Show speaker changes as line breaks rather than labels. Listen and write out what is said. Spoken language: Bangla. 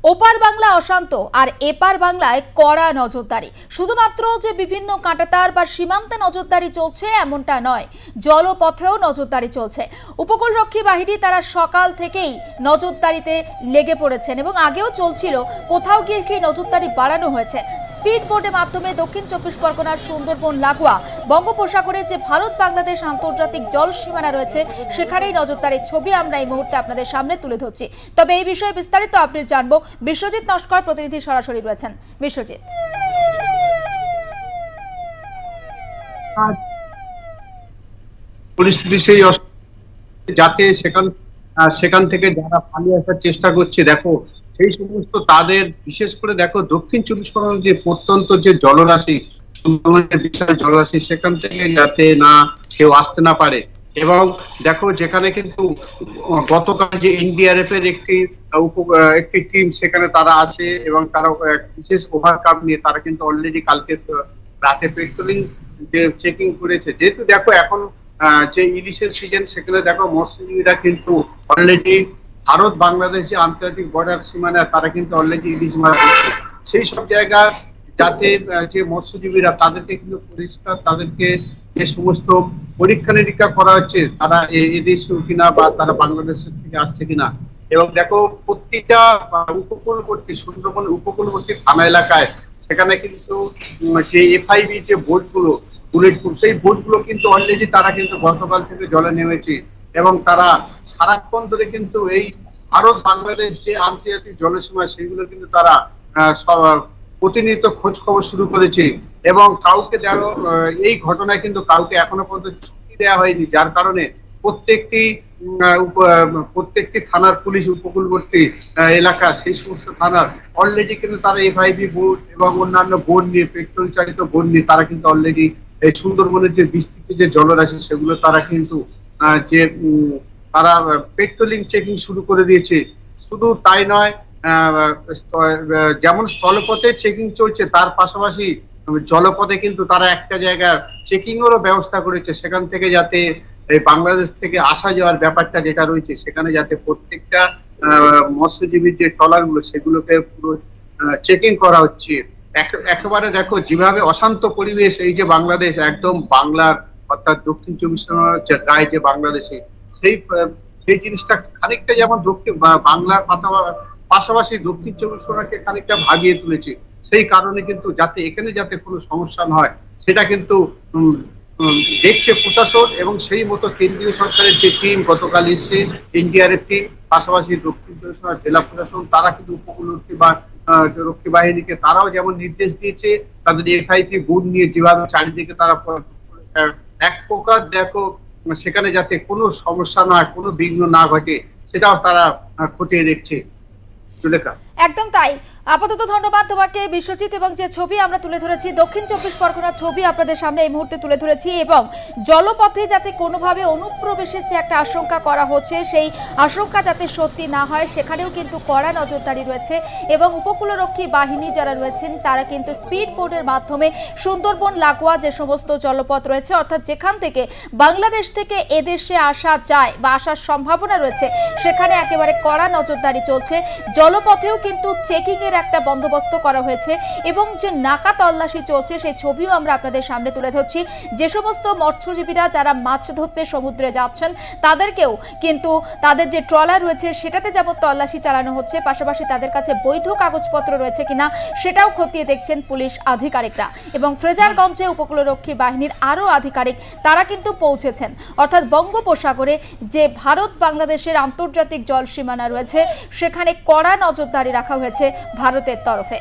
ওপার বাংলা অশান্ত আর এপার বাংলায় কড়া নজরদারি। শুধুমাত্র যে বিভিন্ন কাঁটাতার বা সীমান্তে নজরদারি চলছে এমনটা নয়, জলপথেও নজরদারি চলছে। উপকূলরক্ষী বাহিনী তারা সকাল থেকেই নজরদারিতে লেগে পড়েছেন এবং আগেও চলছিল, কোথাও গিয়ে কি নজরদারি বাড়ানো হয়েছে। স্পিড বোটের মাধ্যমে দক্ষিণ চব্বিশ পরগনার সুন্দরবন লাগোয়া বঙ্গোপসাগরে যে ভারত বাংলাদেশ আন্তর্জাতিক জল সীমানা রয়েছে সেখানেই নজরদারির ছবি আমরা এই মুহূর্তে আপনাদের সামনে তুলে ধরছি। তবে এই বিষয়ে বিস্তারিত আপনি জানবো, বিশ্বজিৎ নস্কর প্রতিনিধি সরাসরি রয়েছেন। বিশ্বজিৎ,
পরিস্থিতি সেই যাতে সেখান থেকে যারা পালিয়ে আসার চেষ্টা করছে, দেখো সেই সমস্ত তাদের বিশেষ করে দেখো দক্ষিণ চব্বিশ পরগনার যে প্রত্যন্ত যে জলরাশি, বিশাল জলরাশি, সেখান থেকে যাতে না কেউ আসতে না পারে। এবং দেখো যেখানে কিন্তু গতকাল যে এনডিআরএফ এর একটি টিম সেখানে তারা আছে এবং তারা বিশেষ ওভারকাম নিয়ে তারা কিন্তু অলরেডি কালকে রাতে পেট্রোলিং যে চেকিং করেছে। যেহেতু দেখো এখন যে ইলিশের সিজন, সেখানে দেখো মৎস্যজীবীরা কিন্তু অলরেডি ভারত বাংলাদেশ যে আন্তর্জাতিক বর্ডার সীমানা তারা কিন্তু অলরেডি ইলিশ মারা হচ্ছে। সেই সব জায়গা যাতে যে মৎস্যজীবীরা তাদেরকে কিন্তু পরিষ্কার, তাদেরকে যে সমস্ত পরীক্ষা নিরীক্ষা করা হচ্ছে তারা এদেশীয় কিনা বা তারা বাংলাদেশের থেকে আসছে কিনা। এবং দেখো প্রত্যেকটা উপকূলবর্তী সুন্দরবন উপকূলবর্তী থানা এলাকায় সেখানে কিন্তু যে এফআইবি যে বোটগুলো, বুলেটপ্রুফ, সেই বোটগুলো কিন্তু অলরেডি তারা কিন্তু গতকাল থেকে জলে নেমেছে এবং তারা সারাক্ষণ ধরে কিন্তু এই ভারত বাংলাদেশ যে আন্তর্জাতিক জলসীমা সেগুলো কিন্তু তারা প্রতিনিয়ত খোঁজ খবর শুরু করেছে। এবং কাউকে এই ঘটনায় কিন্তু কাউকে এখনো পর্যন্ত ছুটি দেওয়া হয়নি, যার কারণে প্রত্যেকটি থানার পুলিশ উপকূলবর্তী এলাকা সেই সমস্ত থানার অলরেডি কিন্তু তারা এফআইবি বোট এবং অন্যান্য বোট নিয়ে, পেট্রোল চালিত বোট নিয়ে তারা কিন্তু অলরেডি এই সুন্দরবনের যে বিস্তৃত যে জলরাশি সেগুলো তারা কিন্তু যে তারা পেট্রোলিং চেকিং শুরু করে দিয়েছে। শুধু তাই নয়, যেমন স্থলপথে চেকিং চলছে তার পাশাপাশি জলপথে কিন্তু তারা একটা জায়গায় চেকিং এরও ব্যবস্থা করেছে, সেখান থেকে যাতে এই বাংলাদেশ থেকে আসা যাওয়ার ব্যাপারটা যেটা রয়েছে সেখানে যাতে প্রত্যেকটা মৎস্যজীবীর যে ট্রলার গুলো সেগুলোকে পুরো চেকিং করা হচ্ছে। একেবারে দেখো যেভাবে অশান্ত পরিবেশ, এই যে বাংলাদেশ একদম বাংলার অর্থাৎ দক্ষিণ চব্বিশ পরগনার গায়ে যে বাংলাদেশে সেই জিনিসটা খানিকটা যেমন দক্ষিণ বাংলার পাশাপাশি দক্ষিণ চব্বিশ পরগনাকে খানিকটা ভাবিয়ে তুলেছে। সেই কারণে কিন্তু যাতে এখানে যাতে কোনো সমস্যা না হয় সেটা কিন্তু দেখছে প্রশাসন এবং সেই মতো কেন্দ্রীয় সরকারের যে টিম গতকাল এসছে, এনডিআরএফ টিম, পাশাপাশি দক্ষিণ চব্বিশ পরগনা জেলা প্রশাসন তারা কিন্তু উপকূলরক্ষী বা রক্ষী বাহিনীকে তারাও যেমন নির্দেশ দিয়েছে তাদের এফআইপি বোট নিয়ে যেভাবে চারিদিকে তারা এক প্রকার দেখো সেখানে যাতে কোনো সমস্যা না হয়, কোনো বিঘ্ন না ঘটে সেটাও তারা খতিয়ে দেখছে।
একদম তাই। আপাতত ধন্যবাদ তোমাকে বিশ্বজিৎ। এবং যে ছবি আমরা তুলে ধরেছি দক্ষিণ চব্বিশ পরগনার ছবি আপনাদের সামনে এই মুহূর্তে তুলে ধরেছি, এবং জলপথে যাতে কোনোভাবে অনুপ্রবেশের যে একটা আশঙ্কা করা হচ্ছে সেই আশঙ্কা যাতে সত্যি না হয় সেখানেও কিন্তু কড়া নজরদারি রয়েছে। এবং উপকূলরক্ষী বাহিনী যারা রয়েছেন তারা কিন্তু স্পিড বোটের মাধ্যমে সুন্দরবন লাগোয়া যে সমস্ত জলপথ রয়েছে, অর্থাৎ যেখান থেকে বাংলাদেশ থেকে এদেশে আসা যায় বা আসার সম্ভাবনা রয়েছে সেখানে একেবারে কড়া নজরদারি চলছে। জলপথেও কিন্তু চেকিং এর একটা বন্দোবস্ত করা হয়েছে এবং যে নাকা তল্লাশি চলছে সেই ছবিও আমরা আপনাদের সামনে তুলে ধরছি। যে সমস্ত মৎস্যজীবীরা যারা মাছ ধরতে সমুদ্রে যাচ্ছেন তাদেরকেও কিন্তু তাদের যে ট্রলার রয়েছে সেটাতে যেমন তল্লাশি চালানো হচ্ছে, পাশাপাশি তাদের কাছে বৈধ কাগজপত্র রয়েছে কিনা সেটাও খতিয়ে দেখছেন পুলিশ আধিকারিকরা। এবং ফ্রেজারগঞ্জে উপকূলরক্ষী বাহিনীর আরও আধিকারিক তারা কিন্তু পৌঁছেছেন, অর্থাৎ বঙ্গোপসাগরে যে ভারত বাংলাদেশের আন্তর্জাতিক জল সীমানা রয়েছে সেখানে কড়া নজরদারি রাখা হয়েছে ভারতের তরফে।